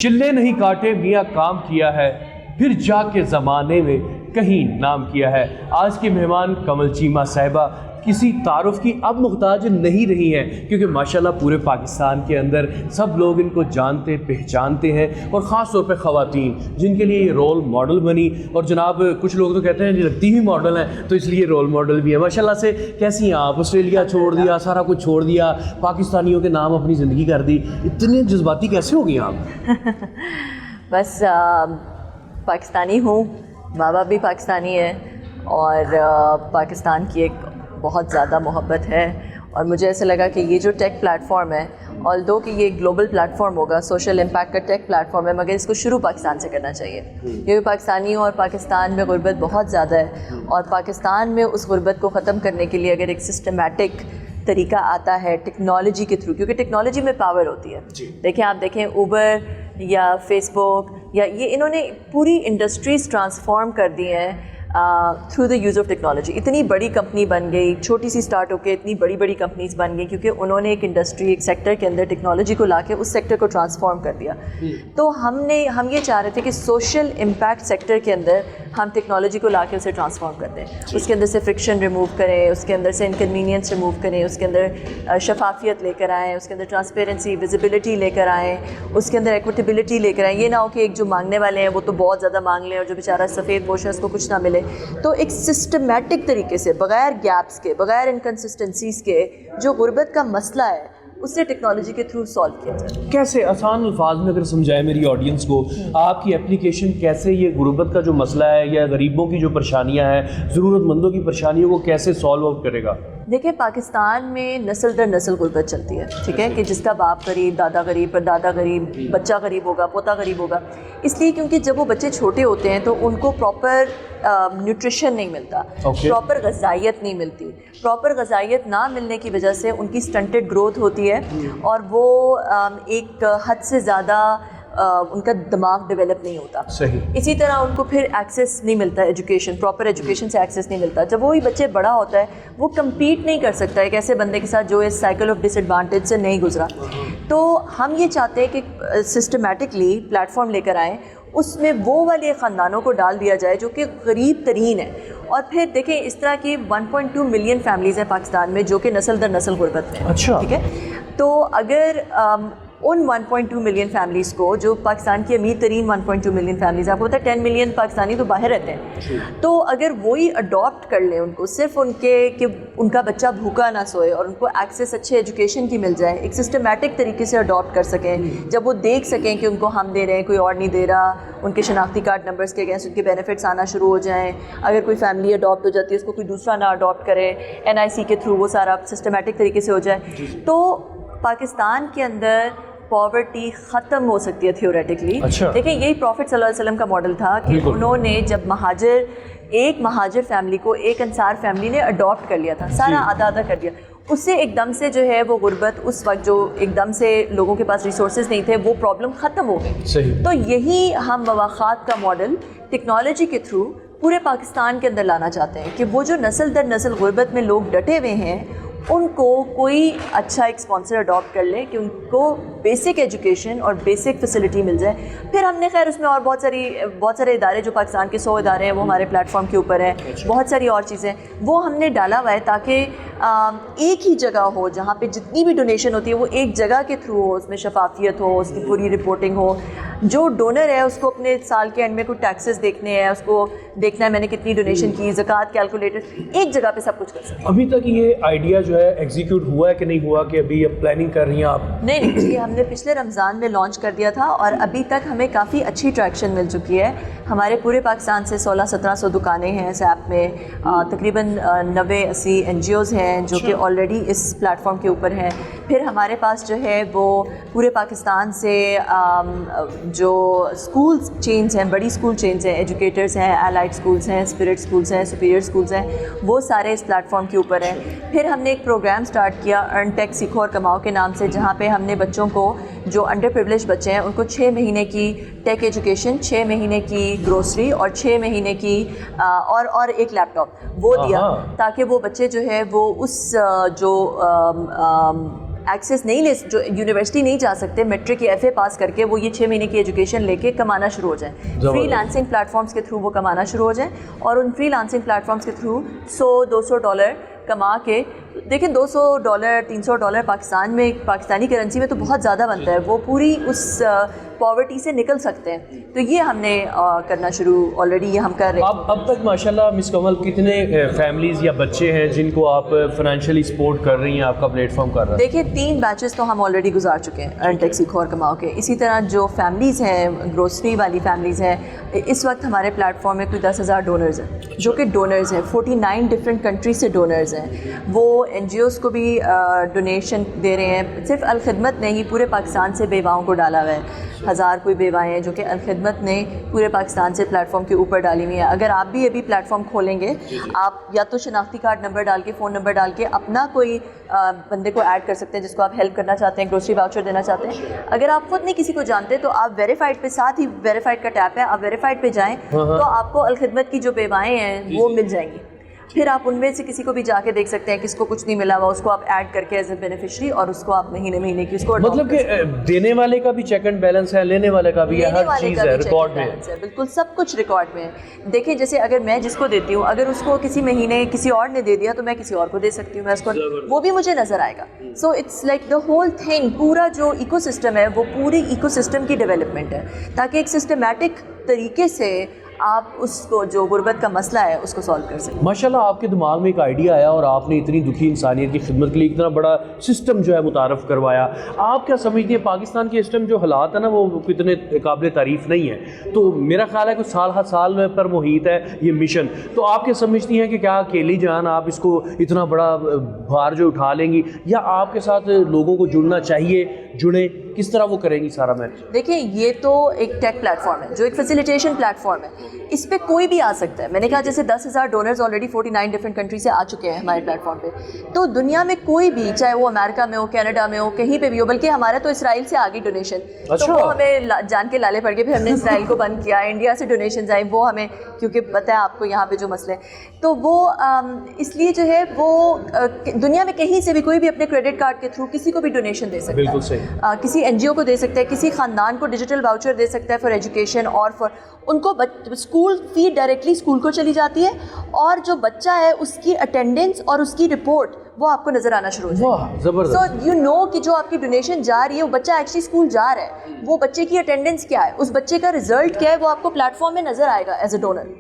چلے نہیں کاٹے میاں کام کیا ہے، پھر جا کے زمانے میں کہیں نام کیا ہے۔ آج کی مہمان کمل چیمہ صاحبہ کسی تعارف کی اب محتاج نہیں رہی ہیں، کیونکہ ماشاءاللہ پورے پاکستان کے اندر سب لوگ ان کو جانتے پہچانتے ہیں، اور خاص طور پہ خواتین جن کے لیے یہ رول ماڈل بنی۔ اور جناب کچھ لوگ تو کہتے ہیں کہ لگتی ہی ماڈل ہیں، تو اس لیے رول ماڈل بھی ہے ماشاءاللہ سے۔ کیسی ہیں آپ؟ آسٹریلیا چھوڑ دیا، سارا کچھ چھوڑ دیا، پاکستانیوں کے نام اپنی زندگی کر دی، اتنے جذباتی کیسے ہو گئی آپ؟ بس پاکستانی ہوں، ماں باپ بھی پاکستانی ہے، اور پاکستان کی ایک بہت زیادہ محبت ہے۔ اور مجھے ایسا لگا کہ یہ جو ٹیک پلیٹ فارم ہے، آلدو کہ یہ گلوبل پلیٹ فارم ہوگا، سوشل امپیکٹ کا ٹیک پلیٹ فارم ہے، مگر اس کو شروع پاکستان سے کرنا چاہیے، کیونکہ پاکستانی ہوں اور پاکستان میں غربت بہت زیادہ ہے، اور پاکستان میں اس غربت کو ختم کرنے کے لیے اگر ایک سسٹمیٹک طریقہ آتا ہے ٹیکنالوجی کے تھرو، کیونکہ ٹیکنالوجی میں پاور ہوتی ہے۔ دیکھیں، آپ دیکھیں اوبر یا فیس بک یا یہ انہوں نے پوری انڈسٹریز ٹرانسفارم کر دی ہیں through the use of technology. اتنی بڑی کمپنی بن گئی، چھوٹی سی اسٹارٹ ہو کے اتنی بڑی بڑی کمپنیز بن گئی، کیونکہ انہوں نے ایک انڈسٹری، ایک سیکٹر کے اندر ٹیکنالوجی کو لا کے اس سیکٹر کو ٹرانسفارم کر دیا۔ تو ہم یہ چاہ رہے تھے کہ سوشل امپیکٹ سیکٹر کے اندر ہم ٹیکنالوجی کو لا کے اسے ٹرانسفارم کر دیں، اس کے اندر سے فرکشن ریموو کریں، اس کے اندر سے انکنوینئنس ریموو کریں، اس کے اندر شفافیت لے کر آئیں، اس کے اندر ٹرانسپیرنسی، ویزیبلٹی لے کر آئیں، اس کے اندر ایکوٹیبلٹی لے کر آئیں۔ یہ نہ ہو کہ ایک جو مانگنے والے ہیں وہ تو بہت زیادہ مانگ لیں اور جو بیچارہ سفید پوش ہے اس کو کچھ نہ ملے۔ تو ایک سسٹمیٹک طریقے سے، بغیر گیپس کے، بغیر انکنسسٹنسیز کے، جو غربت کا مسئلہ ہے اسے ٹیکنالوجی کے تھرو سالو کیا جائے۔ کیسے آسان الفاظ میں اگر سمجھائے میری آڈینس کو، آپ کی اپلیکیشن کیسے یہ غربت کا جو مسئلہ ہے یا غریبوں کی جو پریشانیاں ہیں، ضرورت مندوں کی پریشانیوں کو کیسے سالو آؤٹ کرے گا؟ دیکھیں، پاکستان میں نسل در نسل غربت چلتی ہے، ٹھیک ہے، کہ جس کا باپ غریب، دادا غریب، پر دادا غریب، بچہ غریب ہوگا، پوتا غریب ہوگا۔ اس لیے کیونکہ جب وہ بچے چھوٹے ہوتے ہیں تو ان کو پراپر نیوٹریشن نہیں ملتا، پراپر غذائیت نہیں ملتی۔ پراپر غذائیت نہ ملنے کی وجہ سے ان کی سٹنٹڈ گروتھ ہوتی ہے، اور وہ ایک حد سے زیادہ ان کا دماغ ڈیولپ نہیں ہوتا۔ صحیح۔ اسی طرح ان کو پھر ایکسیس نہیں ملتا ایجوکیشن، پراپر ایجوکیشن سے ایکسیس نہیں ملتا۔ جب وہی بچے بڑا ہوتا ہے وہ کمپیٹ نہیں کر سکتا ایک ایسے بندے کے ساتھ جو اس سائیکل آف ڈس ایڈوانٹیج سے نہیں گزرا۔ تو ہم یہ چاہتے ہیں کہ سسٹمیٹکلی پلیٹ فارم لے کر آئیں، اس میں وہ والے خاندانوں کو ڈال دیا جائے جو کہ غریب ترین ہیں۔ اور پھر دیکھیں، اس طرح کی 1.2 ملین فیملیز ہیں پاکستان میں جو کہ نسل در نسل غربت میں ہیں، ٹھیک ہے۔ تو اگر ان 1.2 ملین فیملیز کو، جو پاکستان کی امیر ترین 1.2 ملین فیملیز، آپ کو پتہ ہے 10 ملین پاکستانی تو باہر رہتے ہیں، تو اگر وہی اڈاپٹ کر لیں ان کو، صرف ان کے کہ ان کا بچہ بھوکا نہ سوئے اور ان کو ایکسیس اچھے ایجوکیشن کی مل جائے، ایک سسٹمیٹک طریقے سے اڈاپٹ کر سکیں، جب وہ دیکھ سکیں کہ ان کو ہم دے رہے ہیں، کوئی اور نہیں دے رہا، ان کے شناختی کارڈ نمبرز کے اگینسٹ ان کے بینیفٹس آنا شروع ہو جائیں۔ اگر کوئی فیملی اڈاپٹ ہو جاتی ہے اس کو کوئی دوسرا نہ اڈاپٹ کرے، NIC کے تھرو وہ سارا سسٹمیٹک طریقے سے ہو جائے، تو پاکستان کے اندر پاورٹی ختم ہو سکتی ہے تھیوریٹکلی۔ دیکھیں، یہی پروفٹ صلی اللہ علیہ وسلم کا ماڈل تھا کہ انہوں نے جب ایک مہاجر فیملی کو ایک انصار فیملی نے اڈاپٹ کر لیا تھا، سارا آدھا آدھا کر دیا، اس سے ایک دم سے جو ہے وہ غربت، اس وقت جو ایک دم سے لوگوں کے پاس ریسورسز نہیں تھے، وہ پرابلم ختم ہو گئی۔ تو یہی ہم مواخات کا ماڈل ٹیکنالوجی کے تھرو پورے پاکستان کے اندر لانا چاہتے ہیں، کہ وہ جو نسل در نسل غربت میں لوگ ڈٹے ہوئے ہیں ان کو کوئی اچھا ایک اسپانسر اڈاپٹ کر لے کہ ان کو بیسک ایجوکیشن اور بیسک فیسلٹی مل جائے۔ پھر ہم نے خیر اس میں اور بہت سارے ادارے، جو پاکستان کے 100 ادارے ہیں وہ ہمارے پلیٹ فارم کے اوپر ہیں، بہت ساری اور چیزیں وہ ہم نے ڈالا ہوا ہے تاکہ ایک ہی جگہ ہو جہاں پہ جتنی بھی ڈونیشن ہوتی ہے وہ ایک جگہ کے تھرو ہو، اس میں شفافیت ہو، اس کی پوری رپورٹنگ ہو۔ جو ڈونر ہے اس کو اپنے سال کے اینڈ میں کوئی ٹیکسز دیکھنے ہیں، اس کو دیکھنا ہے میں نے کتنی ڈونیشن کی، زکوٰۃ کیلکولیٹر، ایک جگہ پہ سب کچھ کر سکتے ہیں۔ ابھی تک یہ آئیڈیا جو ہے ایگزیکیوٹ ہوا ہے کہ نہیں ہوا، کہ ابھی اب پلاننگ کر رہی ہیں آپ؟ نہیں جی، ہم نے پچھلے رمضان میں لانچ کر دیا تھا اور ابھی تک ہمیں کافی اچھی ٹریکشن مل چکی ہے۔ ہمارے پورے پاکستان سے 1600-1700 دکانیں ہیں اس ایپ میں، تقریباً 90-80 NGOز ہیں جو کہ آلریڈی اس پلیٹ فارم کے اوپر ہیں۔ پھر ہمارے پاس جو ہے وہ پورے پاکستان سے جو اسکول چینز ہیں، بڑی اسکول چینز ہیں، ایجوکیٹرز ہیں، الائڈ اسکولز ہیں، اسپرٹ اسکولز ہیں، سپیریئر اسکولز ہیں، وہ سارے اس پلیٹ فارم کے اوپر ہیں۔ پھر ہم نے ایک پروگرام سٹارٹ کیا ارن ٹیک سیکھو اور کماؤ کے نام سے، جہاں پہ ہم نے بچوں کو، جو انڈر پریویلیج بچے ہیں، ان کو 6 مہینے کی ٹیک ایجوکیشن، 6 مہینے کی گروسری اور 6 مہینے کی اور ایک لیپ ٹاپ وہ دیا، تاکہ وہ بچے جو ہے وہ اس جو ایکسیس نہیں لے, جو یونیورسٹی نہیں جا سکتے, میٹرک یا FA پاس کر کے وہ یہ 6 مہینے کی ایجوکیشن لے کے کمانا شروع ہو جائیں, فری لانسنگ پلیٹ فارمس کے تھرو وہ کمانا شروع ہو جائیں, اور ان فری لانسنگ پلیٹ فارمس کے تھرو $100-200 کما کے, دیکھیں $200 $300 پاکستان میں, پاکستانی کرنسی میں تو بہت زیادہ بنتا ہے, وہ پوری اس پاورٹی سے نکل سکتے ہیں. تو یہ ہم نے کرنا شروع آلریڈی یہ ہم کر رہے ہیں. اب تک ماشاءاللہ مس کمل کتنے فیملیز یا بچے ہیں جن کو آپ فائنینشیلی سپورٹ کر رہی ہیں, آپ کا پلیٹ فارم کر رہا ہے؟ دیکھیں 3 بیچز تو ہم آلریڈی گزار چکے ہیں ارن ٹیک سیکھو اور کماؤ کے. اسی طرح جو فیملیز ہیں, گروسری والی فیملیز ہیں, اس وقت ہمارے پلیٹ فارم میں کوئی 10,000 ڈونرز ہیں جو کہ ڈونرز ہیں, 49 ڈفرینٹ کنٹریز سے ڈونرز ہیں. وہ NGOs کو بھی ڈونیشن دے رہے ہیں. صرف الخدمت نے ہی پورے پاکستان سے بیواؤں کو ڈالا ہوا ہے. 1000 کوئی بیوائیں ہیں جو کہ الخدمت نے پورے پاکستان سے پلیٹ فارم کے اوپر ڈالی ہوئی ہیں. اگر آپ بھی ابھی پلیٹ فارم کھولیں گے, آپ یا تو شناختی کارڈ نمبر ڈال کے, فون نمبر ڈال کے اپنا کوئی بندے کو ایڈ کر سکتے ہیں جس کو آپ ہیلپ کرنا چاہتے ہیں, گروسری واؤچر دینا چاہتے ہیں. اگر آپ خود نہیں کسی کو جانتے تو آپ ویریفائڈ پہ, ساتھ ہی ویریفائڈ کا ٹیپ ہے, آپ ویریفائڈ پہ جائیں تو آپ کو الخدمت کی جو بیوائیں ہیں وہ مل جائیں گی. پھر آپ ان میں سے کسی کو بھی جا کے دیکھ سکتے ہیں کس کو کچھ نہیں ملا ہوا, اس کو آپ ایڈ کر کے ایز اے بینیفیشری, اور اس کو آپ مہینے کی اس کو مطلب کہ دینے والے کا بھی چیک اینڈ بیلنس ہے, لینے والے کا بھی ہے, ہر چیز ہے ریکارڈ میں ہے. بالکل سب کچھ ریکارڈ میں ہے. دیکھیں جیسے اگر میں جس کو دیتی ہوں, اگر اس کو کسی مہینے کسی اور نے دے دیا تو میں کسی اور کو دے سکتی ہوں, میں اس کو, وہ بھی مجھے نظر آئے گا. So it's like the whole thing, پورا جو ایکو سسٹم ہے وہ پوری ایکو سسٹم کی ڈیولپمنٹ ہے, تاکہ ایک سسٹمیٹک طریقے سے آپ اس کو جو غربت کا مسئلہ ہے اس کو سالو کر سکیں. ماشاءاللہ آپ کے دماغ میں ایک آئیڈیا آیا اور آپ نے اتنی دکھی انسانیت کی خدمت کے لیے اتنا بڑا سسٹم جو ہے متعارف کروایا. آپ کیا سمجھتی ہیں پاکستان کے سسٹم جو حالات ہیں نا وہ کتنے قابل تعریف نہیں ہے؟ تو میرا خیال ہے کہ سال ہر سال پر محیط ہے یہ مشن. تو آپ کیا سمجھتی ہیں کہ کیا اکیلی جان آپ اس کو اتنا بڑا بھار جو اٹھا لیں گی, یا آپ کے ساتھ لوگوں کو جڑنا چاہیے, جڑیں, کس طرح وہ کریں گی سارا مینج؟ دیکھیں یہ تو ایک ٹیک پلیٹ فارم ہے جو ایک فیسیلیٹیشن پلیٹ فارم ہے, اس پہ کوئی بھی آ سکتا ہے. میں نے کہا جیسے 10,000 ڈونرز آلریڈی 49 ڈفرینٹ کنٹری سے آ چکے ہیں ہمارے پلیٹ فارم پہ, تو دنیا میں کوئی بھی, چاہے وہ امریکہ میں ہو, کینیڈا میں ہو, کہیں پہ بھی ہو, بلکہ ہمارا تو اسرائیل سے آگے ڈونیشن, تو وہ ہمیں جان کے لالے پڑ گئے, پھر ہم نے اسرائیل کو بند کیا. انڈیا سے ڈونیشنز آئیں, وہ ہمیں, کیونکہ پتہ ہے آپ کو یہاں پہ جو مسئلے ہیں, تو وہ اس لیے جو ہے وہ دنیا میں کہیں سے بھی کوئی بھی اپنے کریڈٹ کارڈ کے تھرو کسی کو بھی ڈونیشن دے سکتا ہے. بالکل صحیح. کسی NGO کو دے سکتا ہے, کسی خاندان کو ڈیجیٹل واؤچر دے سکتا ہے فار ایجوکیشن, اور فار ان کو اسکول فی ڈائریکٹلی اسکول کو چلی جاتی ہے, اور جو بچہ ہے اس کی اٹینڈنس اور اس کی رپورٹ وہ آپ کو نظر آنا شروع ہو جائے. زبردست. سو یو نو کہ جو آپ کی ڈونیشن جا رہی ہے وہ بچہ ایکچولی اسکول جا رہا ہے, وہ بچے کی اٹینڈنس کیا ہے, اس بچے کا رزلٹ کیا ہے, وہ آپ کو پلیٹ فارم میں نظر آئے گا ایز اے ڈونر.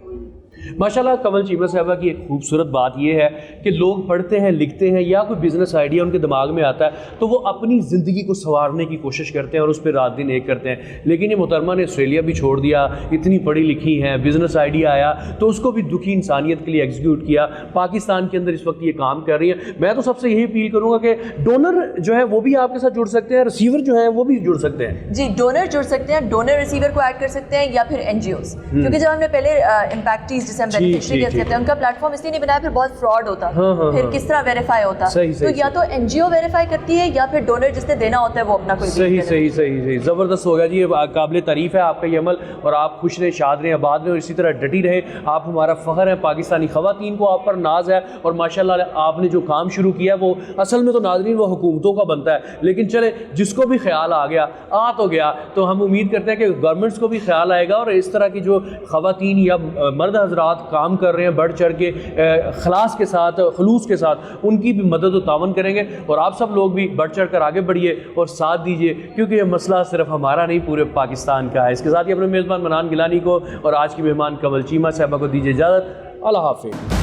ماشاءاللہ کمل چیمہ صاحبہ کی ایک خوبصورت بات یہ ہے کہ لوگ پڑھتے ہیں, لکھتے ہیں, یا کوئی بزنس آئیڈیا ان کے دماغ میں آتا ہے تو وہ اپنی زندگی کو سنوارنے کی کوشش کرتے ہیں اور اس پہ رات دن ایک کرتے ہیں. لیکن یہ محترمہ نے آسٹریلیا بھی چھوڑ دیا, اتنی پڑھی لکھی ہیں, بزنس آئیڈیا آیا تو اس کو بھی دکھی انسانیت کے لیے ایگزیکیوٹ کیا. پاکستان کے اندر اس وقت یہ کام کر رہی ہیں. میں تو سب سے یہی اپیل کروں گا کہ ڈونر جو ہے وہ بھی آپ کے ساتھ جڑ سکتے ہیں, ریسیور جو ہیں وہ بھی جڑ سکتے ہیں. جی ڈونر جڑ سکتے ہیں, ڈونر ریسیور کو ایڈ کر سکتے ہیں, یا پھر NGOs, کیونکہ جب ہم نے پہلے امپیکٹیز جسے ہم بینیفیشری کہتے ہیں, ان کا پلیٹ فارم اس لیے نہیں بنایا, پھر بہت فراڈ ہوتا, پھر کس طرح ویریفائی ہوتا, تو یا تو NGO ویریفائی کرتی ہے یا پھر ڈونر جس نے دینا ہوتا ہے وہ اپنا کوئی. صحیح زبردست ہو گیا جی, قابل تعریف ہے آپ کا یہ عمل, اور آپ خوش رہیں, شاد رہیں, آباد رہیں, اور اسی طرح ڈٹی رہیں. آپ ہمارا فخر ہیں, پاکستانی خواتین کو آپ پر ناز ہے, اور ماشاءاللہ آپ نے جو کام شروع کیا ہے وہ اصل میں تو ناظرین وہ حکومتوں کا بنتا ہے, لیکن چلے جس کو بھی خیال آ گیا آ تو گیا, تو ہم امید کرتے ہیں کہ گورنمنٹس کو بھی خیال آئے گا, اور اس طرح کی جو خواتین یا مرد حضرات کام کر رہے ہیں بڑھ چڑھ کے خلاص کے ساتھ, خلوص کے ساتھ, ان کی بھی مدد و تعاون کریں گے. اور آپ سب لوگ بھی بڑھ چڑھ کر آگے بڑھیے اور ساتھ دیجیے, کیونکہ یہ مسئلہ صرف ہمارا نہیں پورے پاکستان کا ہے. اس کے ساتھ ہی اپنے میزبان منان گیلانی کو اور آج کی مہمان کمل چیمہ صاحبہ کو دیجیے اجازت. اللہ حافظ.